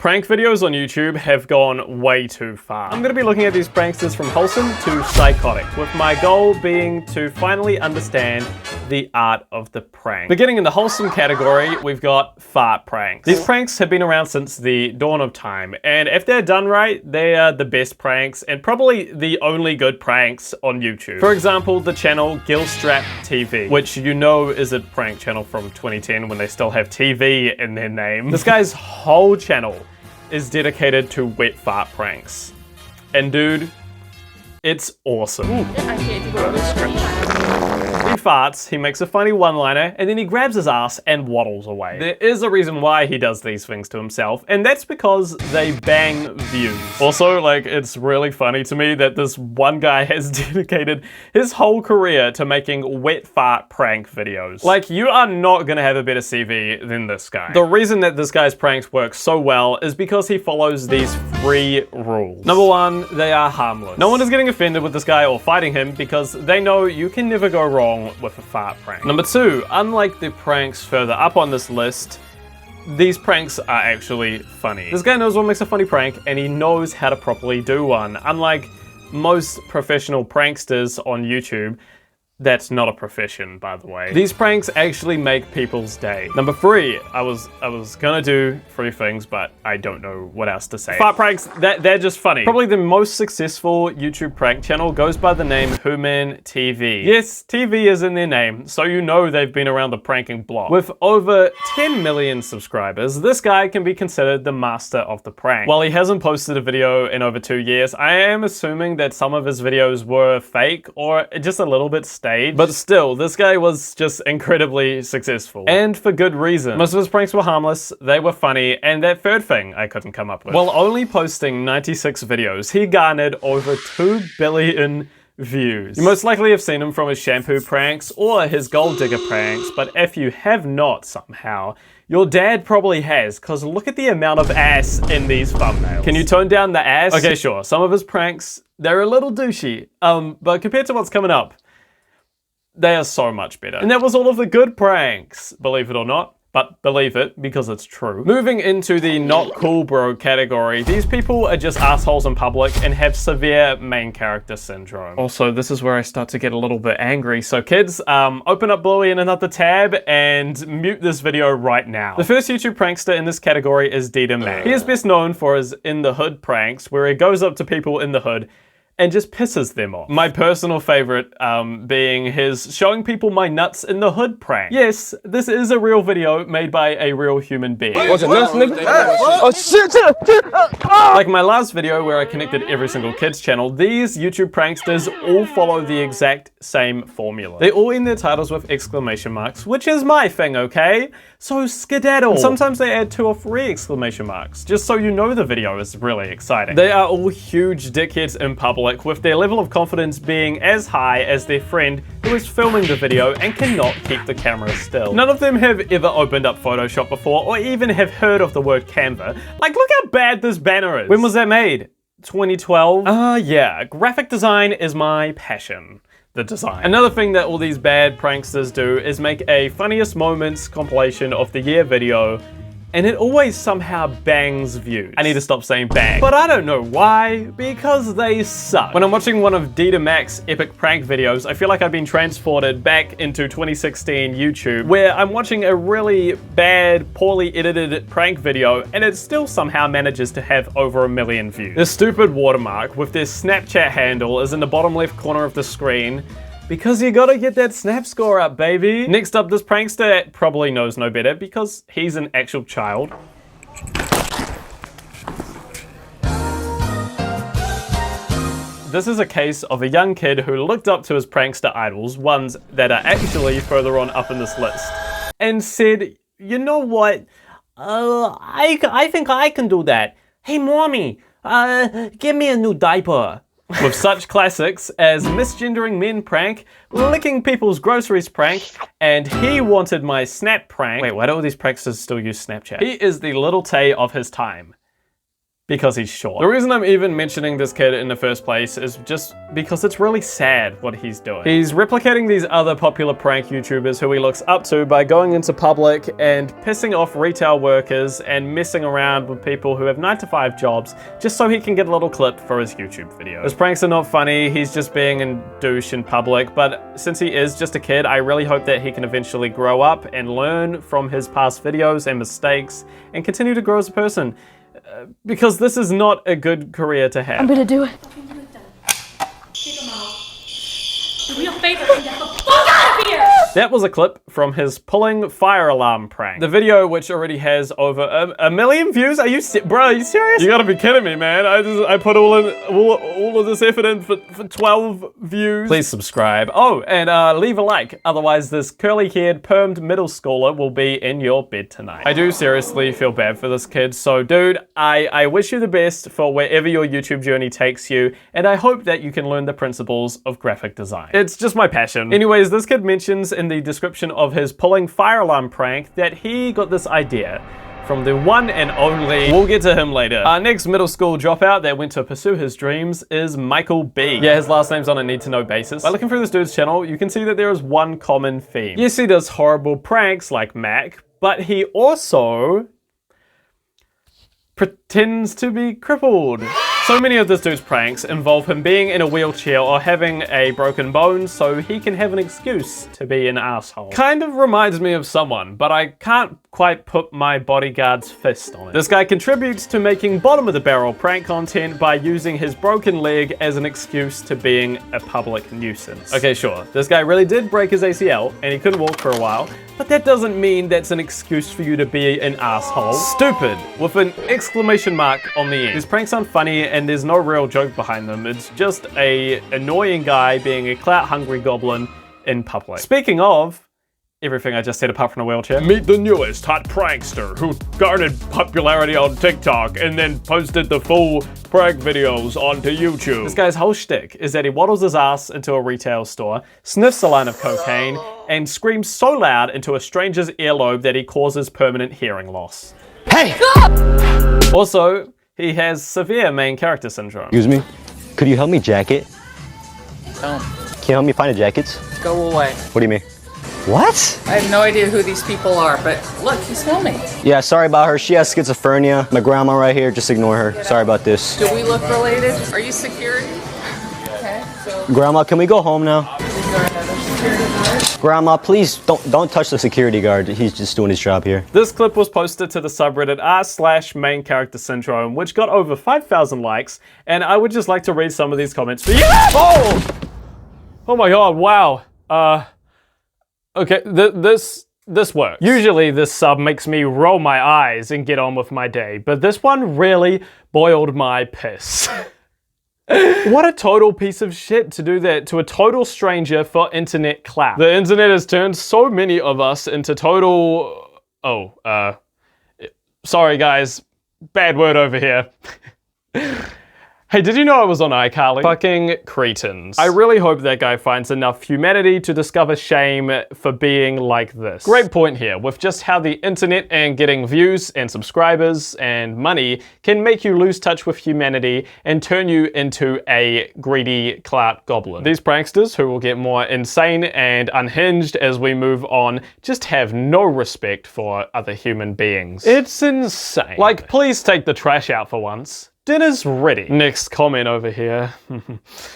Prank videos on YouTube have gone way too far. I'm gonna be looking at these pranksters from wholesome to psychotic, with my goal being to finally understand the art of the prank. Beginning in the wholesome category, we've got fart pranks. These pranks have been around since the dawn of time, and if they're done right, they are the best pranks and probably the only good pranks on YouTube. For example, the channel Gilstrap TV, which you know is a prank channel from 2010 when they still have TV in their name. This guy's whole channel is dedicated to wet fart pranks. And dude, it's awesome. He farts, he makes a funny one-liner, and then he grabs his ass and waddles away. There is a reason why he does these things to himself, and that's because they bang views. Also, like, it's really funny to me that this one guy has dedicated his whole career to making wet fart prank videos. Like, you are not gonna have a better CV than this guy. The reason that this guy's pranks work so well is because he follows these 3 rules. Number 1, they are harmless. No one is getting offended with this guy or fighting him because they know you can never go wrong with a fart prank. Number 2, unlike the pranks further up on this list, these pranks are actually funny. This guy knows what makes a funny prank and he knows how to properly do one. Unlike most professional pranksters on YouTube, that's not a profession, by the way. These pranks actually make people's day. Number 3, I was gonna do 3 things, but I don't know what else to say. Fart pranks, they're just funny. Probably the most successful YouTube prank channel goes by the name Human TV. Yes, TV is in their name, so you know they've been around the pranking block. With over 10 million subscribers, this guy can be considered the master of the prank. While he hasn't posted a video in over 2 years, I am assuming that some of his videos were fake or just a little bit staged. But still, this guy was just incredibly successful. And for good reason. Most of his pranks were harmless, they were funny, and that third thing I couldn't come up with. While only posting 96 videos, he garnered over 2 billion views. You most likely have seen him from his shampoo pranks or his gold digger pranks, but if you have not somehow, your dad probably has, cause look at the amount of ass in these thumbnails. Can you tone down the ass? Okay, sure, some of his pranks, they're a little douchey, but compared to what's coming up, they are so much better. And that was all of the good pranks, believe it or not. But believe it, because it's true. Moving into the not cool bro category, these people are just assholes in public and have severe main character syndrome. Also, this is where I start to get a little bit angry. So kids, open up Bluey in another tab and mute this video right now. The first YouTube prankster in this category is Dita Mac. He is best known for his In the Hood pranks, where he goes up to people in the hood and just pisses them off. My personal favorite being his showing people my nuts in the hood prank. Yes, this is a real video made by a real human being. What's it, nuts, nigga? Oh shit! Like my last video where I connected every single kid's channel, these YouTube pranksters all follow the exact same formula. They all end their titles with exclamation marks, which is my thing, okay? So skedaddle. And sometimes they add 2 or 3 exclamation marks, just so you know the video is really exciting. They are all huge dickheads in public, with their level of confidence being as high as their friend who is filming the video and cannot keep the camera still. None of them have ever opened up Photoshop before or even have heard of the word Canva. Like, look how bad this banner is. When was that made? 2012? Yeah, graphic design is my passion. The design. Another thing that all these bad pranksters do is make a funniest moments compilation of the year video, and it always somehow bangs views. I need to stop saying bang. But I don't know why, because they suck. When I'm watching one of Dita Mac's epic prank videos, I feel like I've been transported back into 2016 YouTube, where I'm watching a really bad, poorly edited prank video, and it still somehow manages to have over 1 million views. The stupid watermark with their Snapchat handle is in the bottom left corner of the screen, because you gotta get that snap score up, baby. Next up, this prankster probably knows no better because he's an actual child. This is a case of a young kid who looked up to his prankster idols, ones that are actually further on up in this list, and said, you know what, I think I can do that. Hey mommy, give me a new diaper. With such classics as misgendering men prank, licking people's groceries prank, and he wanted my snap prank. Wait, why do all these pranksters still use Snapchat? He is the little Tay of his time. because he's short. The reason I'm even mentioning this kid in the first place is just because it's really sad what he's doing. He's replicating these other popular prank YouTubers who he looks up to by going into public and pissing off retail workers and messing around with people who have 9-to-5 jobs just so he can get a little clip for his YouTube video. His pranks are not funny, he's just being a douche in public, but since he is just a kid, I really hope that he can eventually grow up and learn from his past videos and mistakes and continue to grow as a person. Because this is not a good career to have. I'm gonna do it. Kick him out. Do me a favor and get the fuck out of here! That was a clip from his pulling fire alarm prank. The video, which already has over a million views. Are you bro, are you serious? You gotta be kidding me, man. I put all of this effort in for 12 views. Please subscribe. Oh, and leave a like. Otherwise, this curly-haired, permed middle schooler will be in your bed tonight. I do seriously feel bad for this kid. So, dude, I wish you the best for wherever your YouTube journey takes you, and I hope that you can learn the principles of graphic design. It's just my passion. Anyways, this kid mentions in the description of his pulling fire alarm prank that he got this idea from the one and only, we'll get to him later. Our next middle school dropout that went to pursue his dreams is Michael B. Yeah, his last name's on a need-to-know basis. By looking through this dude's channel, you can see that there is one common theme. Yes, he does horrible pranks like Mac, but he also pretends to be crippled. So many of this dude's pranks involve him being in a wheelchair or having a broken bone so he can have an excuse to be an asshole. Kind of reminds me of someone, but I can't quite put my bodyguard's fist on it. This guy contributes to making bottom of the barrel prank content by using his broken leg as an excuse to being a public nuisance. Okay, sure, this guy really did break his ACL and he couldn't walk for a while, but that doesn't mean that's an excuse for you to be an asshole. Stupid, with an exclamation mark on the end. These pranks aren't funny and there's no real joke behind them. It's just a annoying guy being a clout-hungry goblin in public. Speaking of everything I just said apart from a wheelchair. Meet the newest hot prankster who garnered popularity on TikTok and then posted the full prank videos onto YouTube. This guy's whole shtick is that he waddles his ass into a retail store, sniffs a line of cocaine, and screams so loud into a stranger's earlobe that he causes permanent hearing loss. Hey! Also, he has severe main character syndrome. Excuse me, could you help me jacket? Don't. Can you help me find a jacket? Go away. What do you mean? What? I have no idea who these people are, but look, he's filming. Yeah, sorry about her. She has schizophrenia. My grandma right here, just ignore her. Sorry about this. Do we look related? Are you security? Okay, so Grandma, can we go home now? is there another security guard? Grandma, please don't touch the security guard. He's just doing his job here. This clip was posted to the subreddit r/main character syndrome, which got over 5,000 likes, and I would just like to read some of these comments for you. Oh my god, wow. Okay, this works. Usually this sub makes me roll my eyes and get on with my day, but this one really boiled my piss. What a total piece of shit to do that to a total stranger for internet clout. The internet has turned so many of us into total... sorry guys, bad word over here. Hey, did you know I was on iCarly? Fucking cretins. I really hope that guy finds enough humanity to discover shame for being like this. Great point here, with just how the internet and getting views and subscribers and money can make you lose touch with humanity and turn you into a greedy clout goblin. These pranksters, who will get more insane and unhinged as we move on, just have no respect for other human beings. It's insane. Like, please take the trash out for once. Dinner's ready. Next comment over here.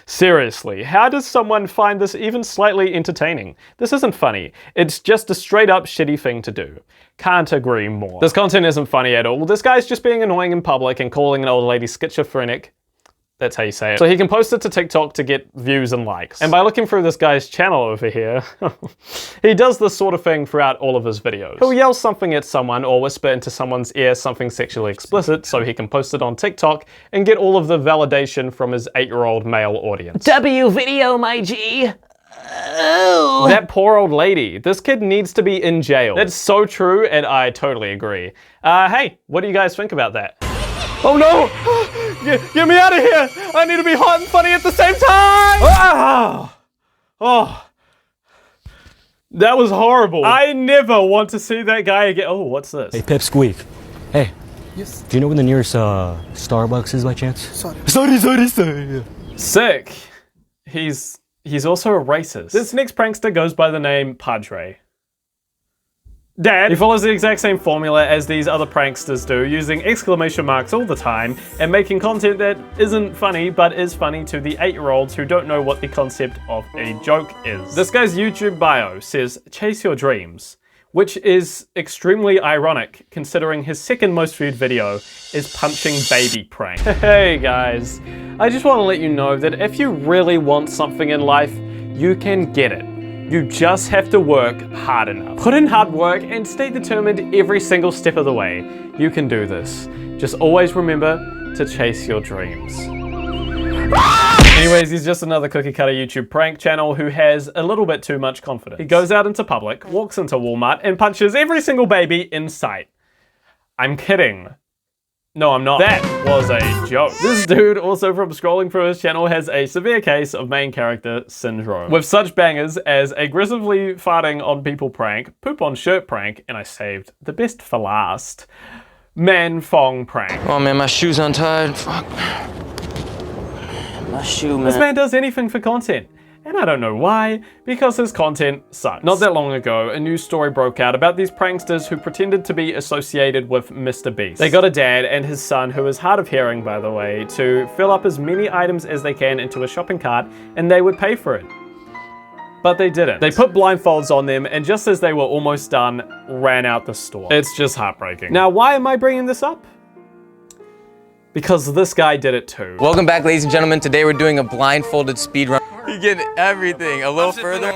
Seriously, how does someone find this even slightly entertaining? This isn't funny. It's just a straight up shitty thing to do. Can't agree more. This content isn't funny at all. This guy's just being annoying in public and calling an old lady schizophrenic. That's how you say it. So he can post it to TikTok to get views and likes. And by looking through this guy's channel over here, he does this sort of thing throughout all of his videos. He'll yell something at someone or whisper into someone's ear something sexually explicit so he can post it on TikTok and get all of the validation from his 8-year-old male audience. W video, my G. Oh. That poor old lady. This kid needs to be in jail. That's so true, and I totally agree. Hey, what do you guys think about that? Oh no! Get me out of here! I need to be hot and funny at the same time! Ah! Oh. That was horrible. I never want to see that guy again. Oh, what's this? Hey, Pipsqueak. Hey, Yes. Do you know where the nearest Starbucks is by chance? Sorry. Sorry. Sick. He's also a racist. This next prankster goes by the name Padre. Dad. He follows the exact same formula as these other pranksters do, using exclamation marks all the time and making content that isn't funny but is funny to the 8-year-olds who don't know what the concept of a joke is. This guy's YouTube bio says, "Chase your dreams," which is extremely ironic considering his second most viewed video is punching baby prank. Hey guys, I just want to let you know that if you really want something in life, you can get it. You just have to work hard enough. Put in hard work and stay determined every single step of the way. You can do this. Just always remember to chase your dreams. Anyways, he's just another cookie cutter YouTube prank channel who has a little bit too much confidence. He goes out into public, walks into Walmart, and punches every single baby in sight. I'm kidding. No, I'm not. That was a joke. This dude, also from scrolling through his channel, has a severe case of main character syndrome. With such bangers as aggressively farting on people prank, poop on shirt prank, and I saved the best for last, man thong prank. Oh man, my shoe's untied. Fuck. My shoe, man. This man does anything for content. And I don't know why, because his content sucks. Not that long ago, a news story broke out about these pranksters who pretended to be associated with Mr. Beast. They got a dad and his son, who is hard of hearing by the way, to fill up as many items as they can into a shopping cart, and they would pay for it. But they didn't. They put blindfolds on them, and just as they were almost done, ran out the store. It's just heartbreaking. Now, why am I bringing this up? Because this guy did it too. Welcome back, ladies and gentlemen. Today we're doing a blindfolded speed run. You get everything a little further.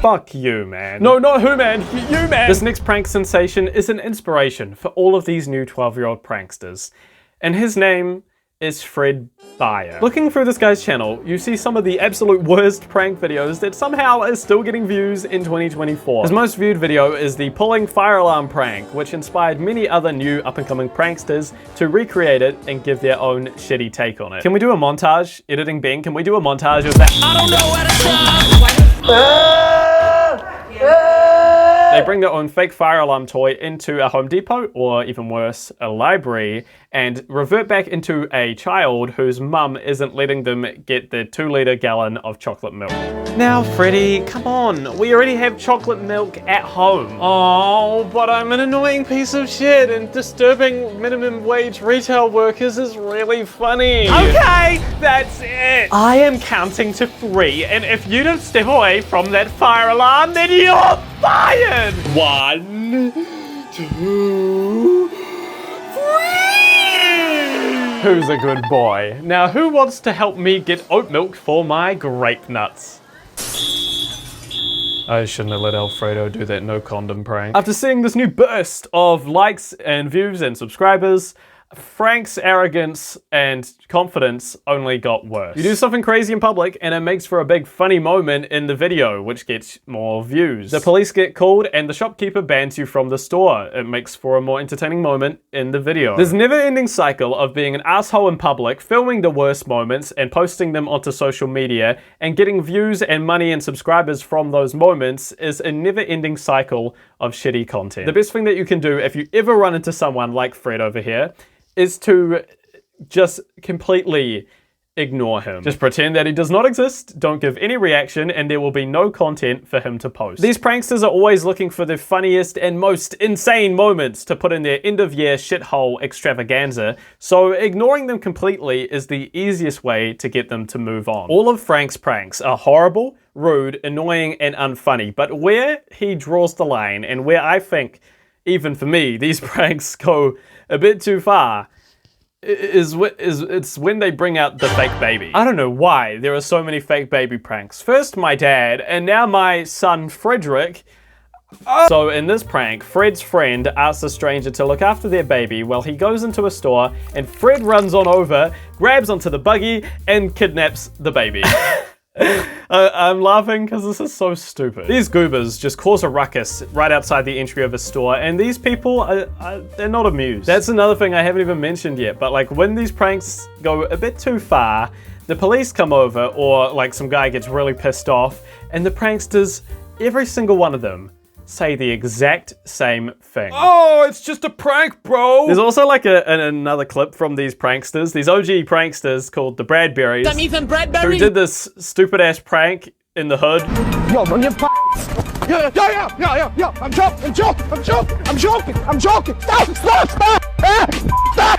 Fuck you, man. No, not who, man. You, man. This next prank sensation is an inspiration for all of these new 12-year-old pranksters. And his name is Fred Beyer. Looking through this guy's channel, you see some of the absolute worst prank videos that somehow is still getting views in 2024. His most viewed video is the pulling fire alarm prank, which inspired many other new up-and-coming pranksters to recreate it and give their own shitty take on it. Can we do a montage? Editing Ben, can we do a montage of that? I don't know where to stop! They bring their own fake fire alarm toy into a Home Depot, or even worse, a library, and revert back into a child whose mum isn't letting them get the 2-liter gallon of chocolate milk. Now, Freddy, come on. We already have chocolate milk at home. Oh, but I'm an annoying piece of shit, and disturbing minimum wage retail workers is really funny. Okay, that's it. I am counting to 3, and if you don't step away from that fire alarm, then you're fired. 1, 2, 3. Who's a good boy? Now, who wants to help me get oat milk for my grape nuts? I shouldn't have let Alfredo do that no condom prank. After seeing this new burst of likes and views and subscribers, Frank's arrogance and confidence only got worse. You do something crazy in public and it makes for a big funny moment in the video, which gets more views. The police get called and the shopkeeper bans you from the store. It makes for a more entertaining moment in the video. This never-ending cycle of being an asshole in public, filming the worst moments and posting them onto social media and getting views and money and subscribers from those moments is a never-ending cycle of shitty content. The best thing that you can do if you ever run into someone like Fred over here is to just completely ignore him. Just pretend that he does not exist, don't give any reaction, and there will be no content for him to post. These pranksters are always looking for the funniest and most insane moments to put in their end-of-year shithole extravaganza, so ignoring them completely is the easiest way to get them to move on. All of Frank's pranks are horrible, rude, annoying, and unfunny, but where he draws the line, and where I think, even for me, these pranks go a bit too far, it's when they bring out the fake baby. I don't know why there are so many fake baby pranks. First my dad, and now my son Frederick. So in this prank, Fred's friend asks a stranger to look after their baby while he goes into a store, and Fred runs on over, grabs onto the buggy, and kidnaps the baby. I'm laughing because this is so stupid. These goobers just cause a ruckus right outside the entry of a store, and these people, they're not amused. That's another thing I haven't even mentioned yet, but like when these pranks go a bit too far, the police come over, or like some guy gets really pissed off, and the pranksters, every single one of them, say the exact same thing. Oh, it's just a prank, bro. There's also like another clip from these pranksters, these OG pranksters called the Bradberries, who did this stupid ass prank in the hood. Yo, bro, you're yo, I'm joking. Stop.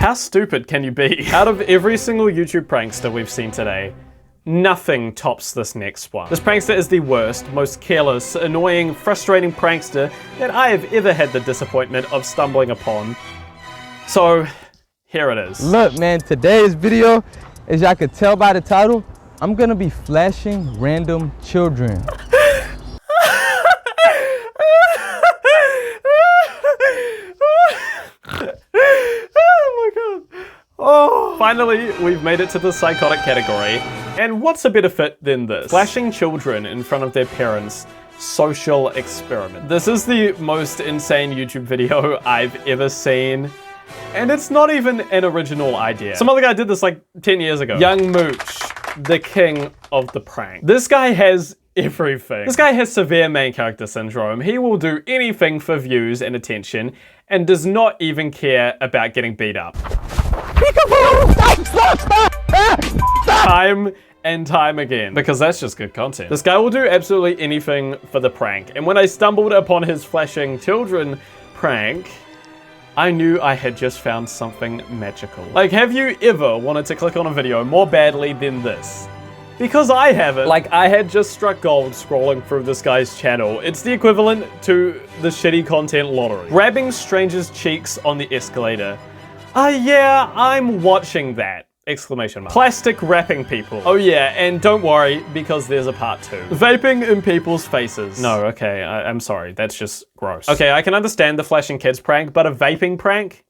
How stupid can you be? Out of every single YouTube prankster we've seen today, nothing tops this next one. This prankster is the worst, most careless, annoying, frustrating prankster that I have ever had the disappointment of stumbling upon. So, here it is. Look, man, today's video, as y'all could tell by the title, I'm gonna be flashing random children. Oh, finally, we've made it to the psychotic category. And what's a better fit than this? Flashing children in front of their parents. Social experiment. This is the most insane YouTube video I've ever seen. And it's not even an original idea. Some other guy did this like 10 years ago. Young Mooch, the king of the prank. This guy has everything. This guy has severe main character syndrome. He will do anything for views and attention and does not even care about getting beat up. Time and time again, because that's just good content. This guy will do absolutely anything for the prank. And when I stumbled upon his flashing children prank, I knew I had just found something magical. Like, have you ever wanted to click on a video more badly than this? Because I haven't. Like, I had just struck gold scrolling through this guy's channel. It's the equivalent to the shitty content lottery. Grabbing strangers' cheeks on the escalator. Yeah, I'm watching that! Exclamation mark. Plastic wrapping people. Oh yeah, and don't worry, because there's a part 2. Vaping in people's faces. No, okay, I'm sorry, that's just gross. Okay, I can understand the flashing kids prank, but a vaping prank?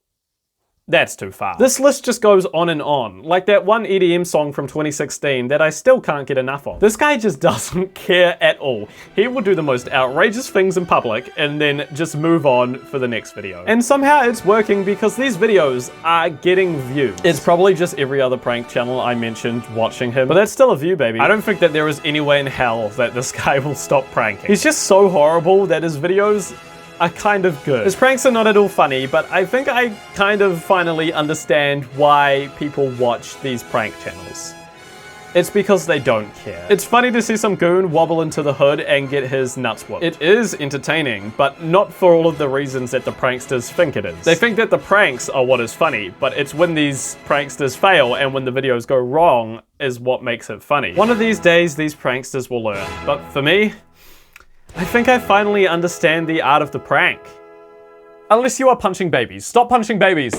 That's too far. This list just goes on and on, like that one EDM song from 2016 that I still can't get enough of. This guy just doesn't care at all. He will do the most outrageous things in public and then just move on for the next video. And somehow it's working because these videos are getting views. It's probably just every other prank channel I mentioned watching him, but that's still a view, baby. I don't think that there is any way in hell that this guy will stop pranking. He's just so horrible that his videos are kind of good. His pranks are not at all funny, but I think I kind of finally understand why people watch these prank channels. It's because they don't care. It's funny to see some goon wobble into the hood and get his nuts whooped. It is entertaining, but not for all of the reasons that the pranksters think it is. They think that the pranks are what is funny, but it's when these pranksters fail and when the videos go wrong is what makes it funny. One of these days, these pranksters will learn. But for me, I think I finally understand the art of the prank. Unless you are punching babies. Stop punching babies.